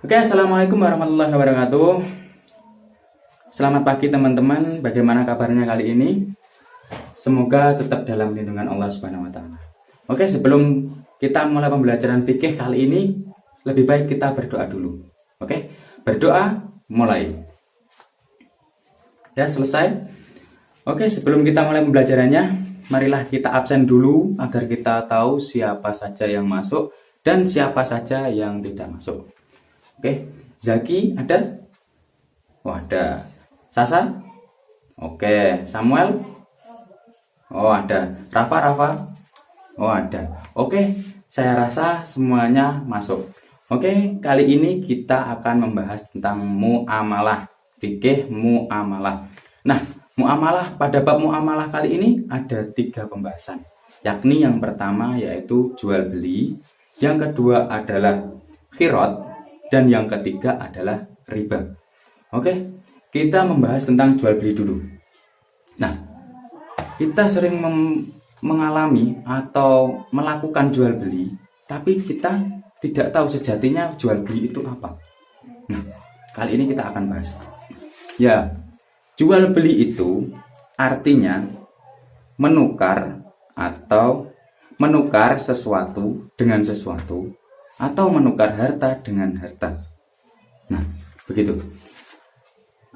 Oke, assalamualaikum warahmatullahi wabarakatuh. Selamat pagi teman-teman. Bagaimana kabarnya kali ini? Semoga tetap dalam lindungan Allah Subhanahu wa taala. Oke, sebelum kita mulai pembelajaran fikih kali ini, lebih baik kita berdoa dulu. Oke, berdoa mulai. Ya, selesai. Oke, sebelum kita mulai pembelajarannya, marilah kita absen dulu agar kita tahu siapa saja yang masuk dan siapa saja yang tidak masuk. Oke, Zaki ada? Oh, ada. Sasa? Oke, Samuel? Oh, ada. Rafa? Oh, ada. Oke, saya rasa semuanya masuk. Oke, kali ini kita akan membahas tentang muamalah, fikih muamalah. Nah, muamalah, pada bab muamalah kali ini ada 3 pembahasan, yakni yang pertama yaitu jual beli, yang kedua adalah khirot, dan yang ketiga adalah riba. Oke, kita membahas tentang jual beli dulu. Nah, kita sering mengalami atau melakukan jual beli, tapi kita tidak tahu sejatinya jual beli itu apa. Nah, kali ini kita akan bahas. Ya, jual beli itu artinya menukar atau menukar sesuatu dengan sesuatu, atau menukar harta dengan harta. Nah, begitu.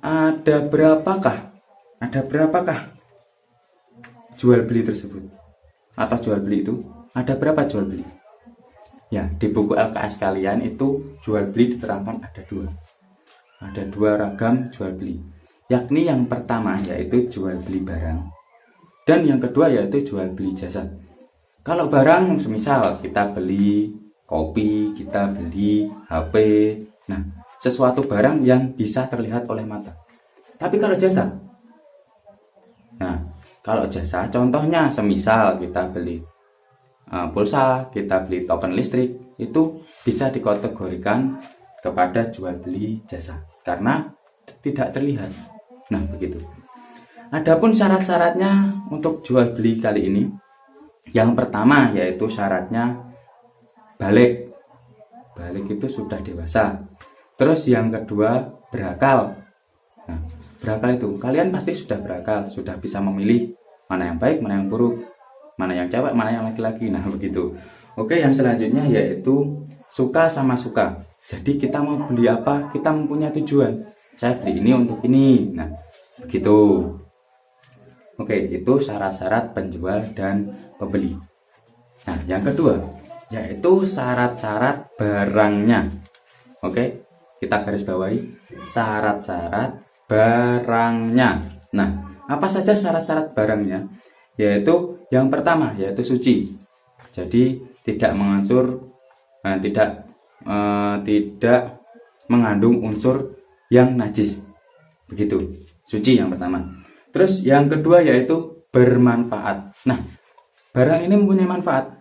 Ada berapakah jual beli tersebut? Atau jual beli itu? Ada berapa jual beli? Ya, di buku LKS kalian itu jual beli diterangkan ada 2. Ada 2 ragam jual beli. Yakni yang pertama yaitu jual beli barang, dan yang kedua yaitu jual beli jasa. Kalau barang, semisal kita beli kopi, kita beli HP, nah sesuatu barang yang bisa terlihat oleh mata. Tapi kalau jasa, nah kalau jasa contohnya semisal kita beli pulsa, kita beli token listrik, itu bisa dikategorikan kepada jual beli jasa karena tidak terlihat. Nah, begitu. Adapun syarat-syaratnya untuk jual beli kali ini, yang pertama yaitu syaratnya balik itu sudah dewasa. Terus yang kedua berakal. Nah, berakal itu kalian pasti sudah berakal, sudah bisa memilih mana yang baik, mana yang buruk, mana yang cewek, mana yang laki-laki. Nah, begitu. Oke, yang selanjutnya yaitu suka sama suka. Jadi kita mau beli apa, kita mempunyai tujuan. Saya beli ini untuk ini. Nah, begitu. Oke, itu syarat-syarat penjual dan pembeli. Nah, yang kedua yaitu syarat-syarat barangnya. Oke, kita garis bawahi syarat-syarat barangnya. Nah, apa saja syarat-syarat barangnya? Yaitu yang pertama yaitu suci. Jadi tidak tidak mengandung unsur yang najis. Begitu. Suci yang pertama. Terus yang kedua yaitu bermanfaat. Nah, barang ini mempunyai manfaat.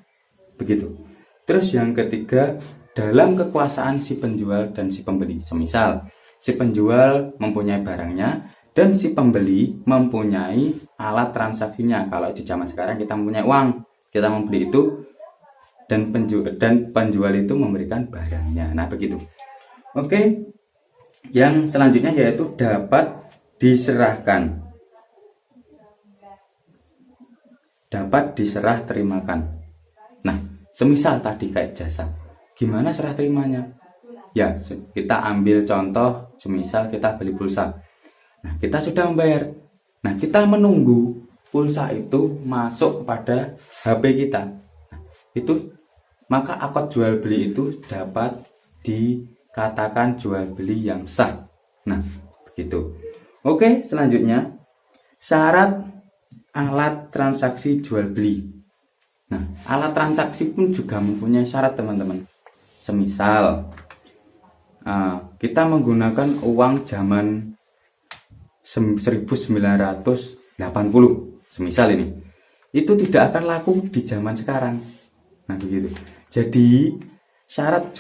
Begitu. Terus yang ketiga, dalam kekuasaan si penjual dan si pembeli. Semisal, si penjual mempunyai barangnya dan si pembeli mempunyai alat transaksinya. Kalau di zaman sekarang kita mempunyai uang, kita membeli itu dan penjual itu memberikan barangnya. Nah, begitu. Oke. Yang selanjutnya yaitu dapat diserahkan. Dapat diserah terimakan. Nah, semisal tadi kayak jasa, gimana serah terimanya? Ya, kita ambil contoh, semisal kita beli pulsa. Nah, kita sudah membayar. Nah, kita menunggu pulsa itu masuk kepada HP kita. Nah, itu maka akad jual beli itu dapat dikatakan jual beli yang sah. Nah, begitu. Oke, selanjutnya syarat alat transaksi jual beli. Nah, alat transaksi pun juga mempunyai syarat, teman-teman. Semisal kita menggunakan uang zaman 1980, semisal ini, itu tidak akan laku di zaman sekarang. Nah, begitu. Jadi syarat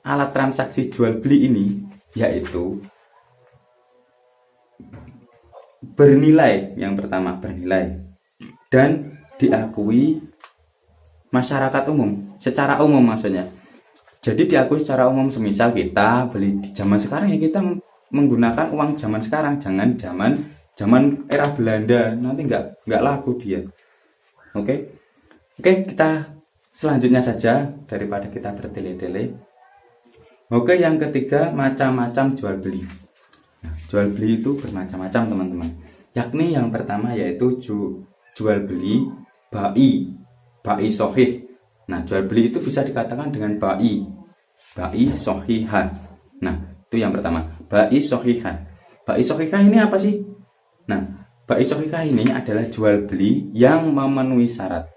alat transaksi jual beli ini yaitu bernilai. Yang pertama bernilai dan diakui masyarakat umum, secara umum maksudnya. Jadi diakui secara umum, semisal kita beli di zaman sekarang ya kita menggunakan uang zaman sekarang, jangan zaman era Belanda, nanti nggak laku dia. Oke, kita selanjutnya saja daripada kita bertele-tele. Oke, yang ketiga, macam-macam jual beli. Nah, jual beli itu bermacam-macam teman-teman. Yakni yang pertama yaitu jual beli bai sohih. Nah, jual beli itu bisa dikatakan dengan bai sohihan. Nah, itu yang pertama, bai sohihan. Bai sohihan ini apa sih? Nah, bai sohihan ini adalah jual beli yang memenuhi syarat.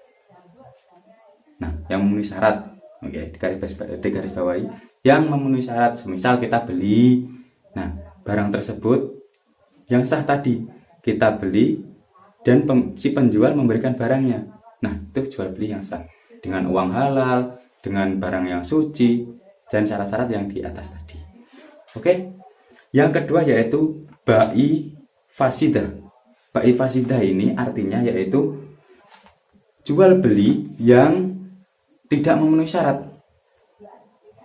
Nah, yang memenuhi syarat. Oke, digaris bawahi, yang memenuhi syarat. Semisal kita beli, nah, barang tersebut yang sah tadi, kita beli dan si penjual memberikan barangnya. Nah, itu jual beli yang sah dengan uang halal, dengan barang yang suci, dan syarat-syarat yang di atas tadi. Oke. Yang kedua yaitu bai fasidah. Bai fasidah ini artinya yaitu jual beli yang tidak memenuhi syarat.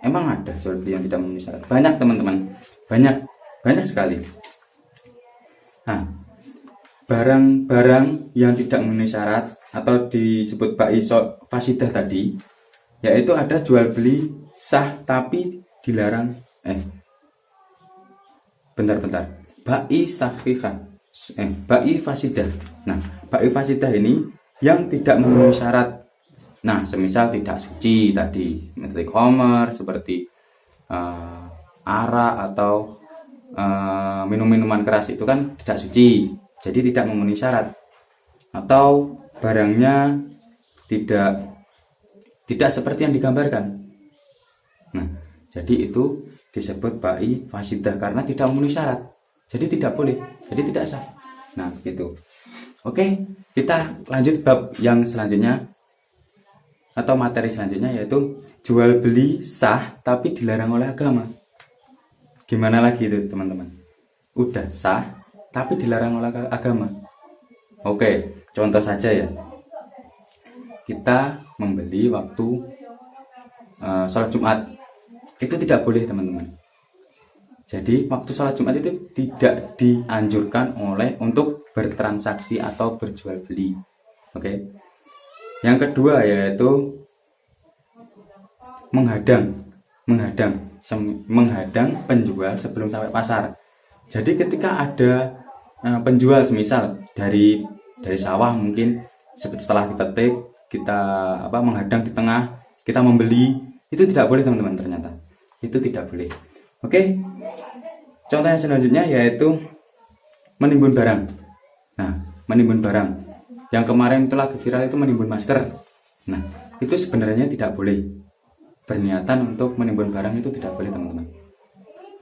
Emang ada jual beli yang tidak memenuhi syarat? Banyak teman-teman, banyak sekali. Nah, barang-barang yang tidak memenuhi syarat atau disebut bai fasidah tadi, yaitu ada jual beli sah tapi dilarang. Bai sahihah, bai fasidah. Nah, bai fasidah ini yang tidak memenuhi syarat. Nah, semisal tidak suci tadi, seperti khamar, seperti arak atau minum-minuman keras itu kan tidak suci, jadi tidak memenuhi syarat. Atau barangnya tidak seperti yang digambarkan. Nah, jadi itu disebut bai fasidah karena tidak memenuhi syarat. Jadi tidak boleh, jadi tidak sah. Nah, begitu. Oke, kita lanjut bab yang selanjutnya atau materi selanjutnya yaitu jual beli sah tapi dilarang oleh agama. Gimana lagi itu, teman-teman? Udah sah tapi dilarang oleh agama. Oke, contoh saja ya. Kita membeli waktu sholat Jumat, itu tidak boleh teman-teman. Jadi waktu sholat Jumat itu tidak dianjurkan untuk bertransaksi atau berjual beli. Oke. Yang kedua yaitu menghadang penjual sebelum sampai pasar. Jadi ketika ada penjual semisal dari sawah, mungkin setelah dipetik kita menghadang di tengah, kita membeli, itu tidak boleh teman-teman, ternyata itu tidak boleh. Oke, contoh yang selanjutnya yaitu menimbun barang. Nah, menimbun barang yang kemarin itu lagi viral, itu menimbun masker. Nah, itu sebenarnya tidak boleh. Berniatan untuk menimbun barang itu tidak boleh teman-teman.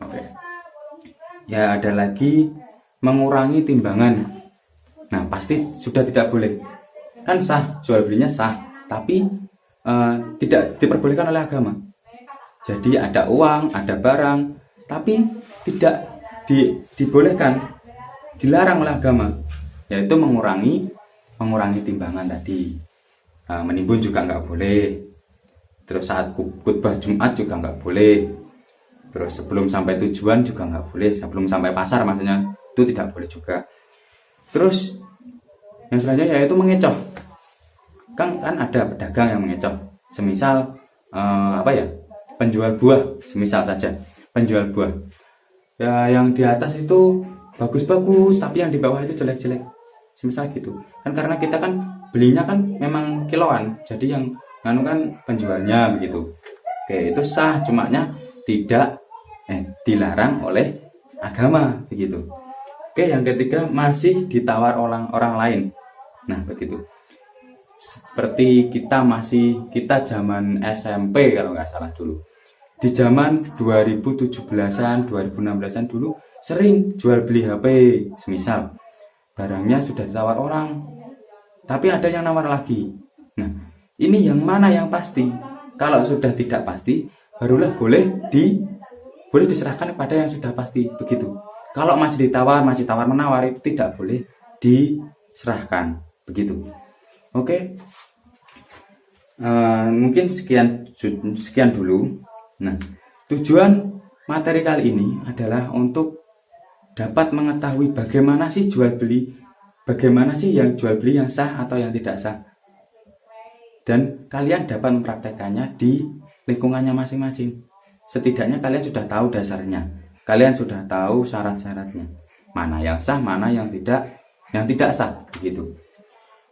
Oke. Ya, ada lagi mengurangi timbangan. Nah, pasti sudah tidak boleh. Kan sah, jual belinya sah, tapi tidak diperbolehkan oleh agama. Jadi ada uang, ada barang, tapi tidak dibolehkan, dilarang oleh agama, yaitu mengurangi timbangan tadi. Menimbun juga nggak boleh. Terus saat khutbah Jumat juga nggak boleh. Terus sebelum sampai tujuan juga nggak boleh. Sebelum sampai pasar maksudnya, itu tidak boleh juga. Terus yang selanjutnya yaitu mengecoh. Kan ada pedagang yang mengecoh. Semisal penjual buah, semisal saja penjual buah. Ya, yang di atas itu bagus-bagus, tapi yang di bawah itu jelek-jelek. Semisal gitu. Kan karena kita kan belinya kan memang kiloan. Jadi yang kan penjualnya begitu. Oke, itu sah, cumanya tidak dilarang oleh agama begitu. Oke, yang ketiga masih ditawar orang lain. Nah, begitu. Seperti kita zaman SMP kalau nggak salah dulu. Di zaman 2017-an, 2016-an dulu sering jual beli HP, semisal barangnya sudah ditawar orang, tapi ada yang nawar lagi. Nah, ini yang mana yang pasti? Kalau sudah tidak pasti, barulah boleh diserahkan kepada yang sudah pasti begitu. Kalau masih tawar menawar, itu tidak boleh diserahkan begitu. Oke, mungkin sekian dulu Nah, tujuan materi kali ini adalah untuk dapat mengetahui bagaimana sih jual beli, bagaimana sih yang jual beli yang sah atau yang tidak sah. Dan kalian dapat mempraktekannya di lingkungannya masing-masing. Setidaknya kalian sudah tahu dasarnya. Kalian sudah tahu syarat-syaratnya. Mana yang sah, mana yang tidak sah, begitu.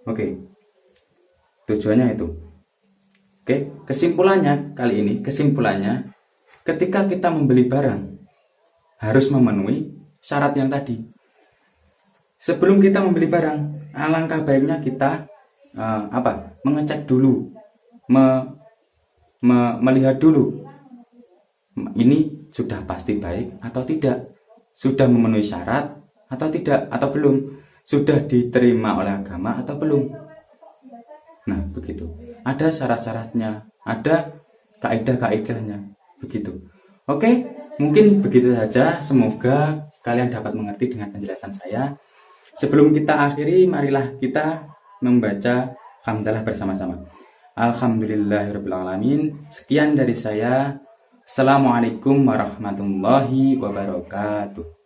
Oke. Tujuannya itu. Oke, kesimpulannya kali ini, ketika kita membeli barang harus memenuhi syarat yang tadi. Sebelum kita membeli barang, alangkah baiknya kita mengecek dulu, melihat dulu, ini sudah pasti baik atau tidak, sudah memenuhi syarat atau tidak, atau belum, sudah diterima oleh agama atau belum. Nah, begitu. Ada syarat-syaratnya, ada kaidah-kaidahnya, begitu. Oke, mungkin begitu saja. Semoga kalian dapat mengerti dengan penjelasan saya. Sebelum kita akhiri, marilah kita membaca hamdalah bersama-sama. Alhamdulillahirrahmanirrahim. Sekian dari saya. Assalamualaikum warahmatullahi wabarakatuh.